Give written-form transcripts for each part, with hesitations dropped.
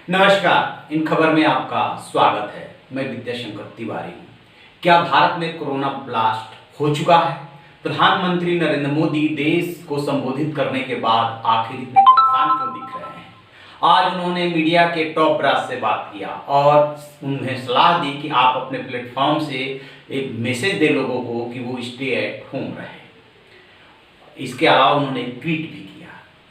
नमस्कार, इन खबर में आपका स्वागत है। मैं विद्याशंकर तिवारी हूँ। क्या भारत में कोरोना ब्लास्ट हो चुका है? प्रधानमंत्री नरेंद्र मोदी देश को संबोधित करने के बाद आखिर इतने परेशान क्यों दिख रहे हैं? आज उन्होंने मीडिया के टॉप ब्रास से बात किया और उन्हें सलाह दी कि आप अपने प्लेटफॉर्म से एक मैसेज दे लोगों को कि वो स्टे एट होम रहे। इसके अलावा उन्होंने एक ट्वीट भी किया।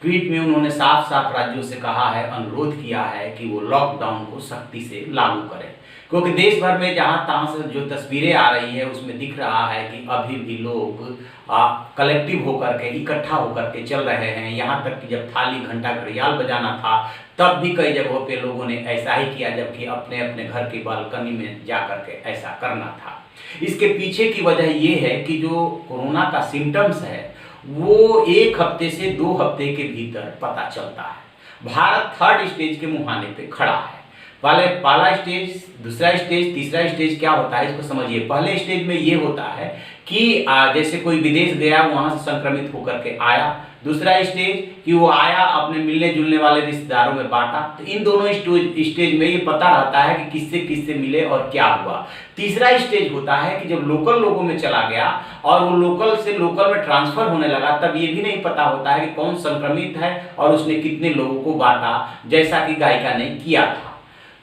ट्वीट में उन्होंने साफ साफ राज्यों से कहा है, अनुरोध किया है कि वो लॉकडाउन को सख्ती से लागू करें, क्योंकि देश भर में जहाँ तहाँ से जो तस्वीरें आ रही है उसमें दिख रहा है कि अभी भी लोग कलेक्टिव होकर के, इकट्ठा होकर के चल रहे हैं। यहाँ तक कि जब थाली घंटा घड़ियाल बजाना था तब भी कई जगहों पे लोगों ने ऐसा ही किया, जबकि अपने अपने घर की बालकनी में जा कर के ऐसा करना था। इसके पीछे की वजह ये है कि जो कोरोना का सिम्टम्स है वो 1 हफ्ते से 2 हफ्ते के भीतर पता चलता है। भारत 3rd स्टेज के मुहाने पे खड़ा है। पहला स्टेज, दूसरा स्टेज, तीसरा स्टेज क्या होता है इसको समझिए। पहले स्टेज में ये होता है कि जैसे कोई विदेश गया, वहां से संक्रमित होकर के आया। दूसरा स्टेज कि वो आया, अपने मिलने जुलने वाले रिश्तेदारों में बांटा। तो इन दोनों स्टेज में ये पता रहता है कि किससे किससे मिले और क्या हुआ। तीसरा स्टेज होता है कि जब लोकल लोगों में चला गया और वो लोकल से लोकल में ट्रांसफर होने लगा, तब ये भी नहीं पता होता है कि कौन संक्रमित है और उसने कितने लोगों को बांटा, जैसा कि गायिका ने किया था।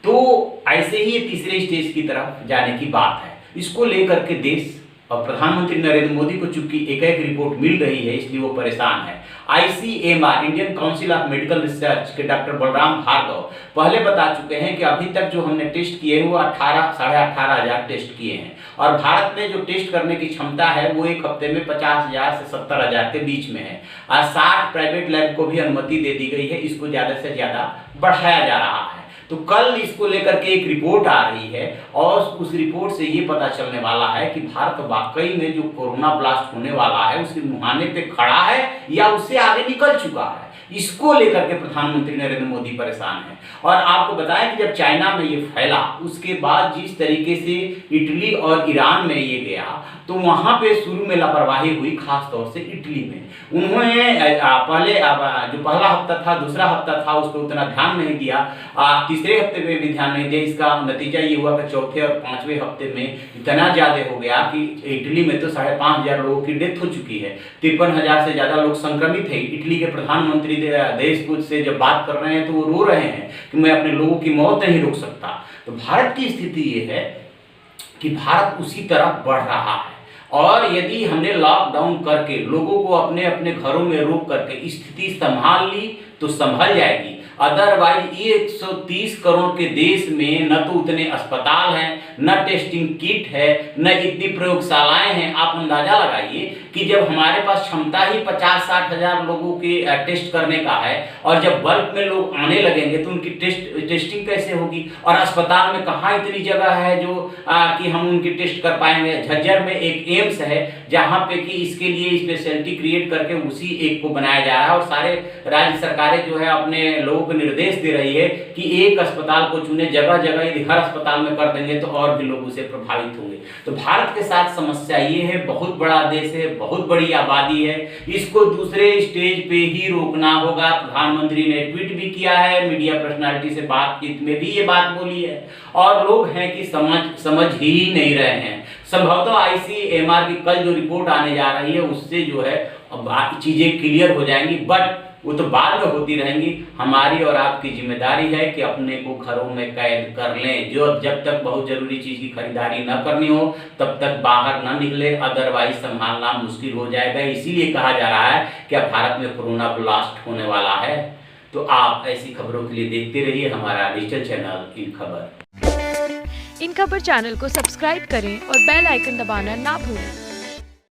तो ऐसे ही ये तीसरे स्टेज की तरफ जाने की बात है। इसको लेकर के देश और प्रधानमंत्री नरेंद्र मोदी को चूंकि एक रिपोर्ट मिल रही है, इसलिए वो परेशान है। ICMR, Indian council of medical research के डॉक्टर बलराम भार्गव पहले बता चुके हैं कि अभी तक जो हमने टेस्ट किए हैं वो 18,500 टेस्ट किए हैं, और भारत में जो टेस्ट करने की क्षमता है वो 1 हफ्ते में 50,000 से 70,000 के बीच में है। और 60 प्राइवेट लैब को भी अनुमति दे दी गई है, इसको ज़्यादा से ज़्यादा बढ़ाया जा रहा है। तो कल इसको लेकर के एक रिपोर्ट आ रही है और उस रिपोर्ट से ये पता चलने वाला है कि भारत वाकई में जो कोरोना ब्लास्ट होने वाला है उसके मुहाने पे खड़ा है या उससे आगे निकल चुका है। इसको लेकर के प्रधानमंत्री नरेंद्र मोदी परेशान है। और आपको बताएं कि जब चाइना में ये फैला, उसके बाद जिस तरीके से इटली और ईरान में ये गया, तो वहाँ पे शुरू में लापरवाही हुई, खास तौर से इटली में। उन्होंने पहले जो पहला हफ्ता था, दूसरा हफ्ता था, उस पर उतना ध्यान नहीं दिया। तीसरे हफ्ते में भी ध्यान नहीं दिया। इसका नतीजा ये हुआ कि चौथे और 5वें हफ्ते में इतना ज़्यादा हो गया कि इटली में तो 5,500 लोगों की डेथ हो चुकी है। 53,000 से ज़्यादा लोग संक्रमित है। इटली के प्रधानमंत्री देश से जब बात कर रहे हैं तो वो रो रहे हैं कि मैं अपने लोगों की मौत नहीं रोक सकता। तो भारत की स्थिति ये है कि भारत उसी तरफ बढ़ रहा है, और यदि हमने लॉकडाउन करके लोगों को अपने अपने घरों में रोक करके स्थिति संभाल ली तो संभल जाएगी। अदरवाइज 130 करोड़ के देश में न तो उतने अस्पताल हैं, न टेस्टिंग किट है, न इतनी प्रयोगशालाएं हैं। आप अंदाजा लगाइए कि जब हमारे पास क्षमता ही 50-60 हजार लोगों के टेस्ट करने का है, और जब बल्क में लोग आने लगेंगे तो उनकी टेस्टिंग कैसे होगी? और अस्पताल में कहाँ इतनी जगह है जो कि हम उनकी टेस्ट कर पाएंगे? झज्जर में एक एम्स है जहाँ पे कि इसके लिए स्पेशलिटी क्रिएट करके उसी एक को बनाया जा रहा है, और सारे राज्य सरकारें जो है अपने लोगों को निर्देश दे रही है कि एक अस्पताल को चुने। जगह जगह यदि हर अस्पताल में कर देंगे तो और भी लोग उसे प्रभावित होंगे। तो भारत के साथ समस्या ये है, बहुत बड़ा देश है, बहुत बड़ी आबादी है, इसको दूसरे स्टेज पे ही रोकना होगा। प्रधानमंत्री ने ट्वीट भी किया है, मीडिया पर्सनालिटी से बातचीत में भी ये बात बोली है, और लोग हैं कि समझ ही नहीं रहे हैं। संभवतः ICMR की कल जो रिपोर्ट आने जा रही है उससे जो है चीजें क्लियर हो जाएंगी, बट वो तो बाद में होती रहेंगी। हमारी और आपकी जिम्मेदारी है कि अपने को घरों में कैद कर लें। जब तक बहुत जरूरी चीज की खरीदारी न करनी हो तब तक बाहर न निकले, अदरवाइज संभालना मुश्किल हो जाएगा। इसीलिए कहा जा रहा है कि भारत में कोरोना ब्लास्ट होने वाला है। तो आप ऐसी खबरों के लिए देखते रहिए हमारा डिजिटल चैनल इन खबर। इन खबर चैनल को सब्सक्राइब करें और बेल आइकन दबाना ना भूलें।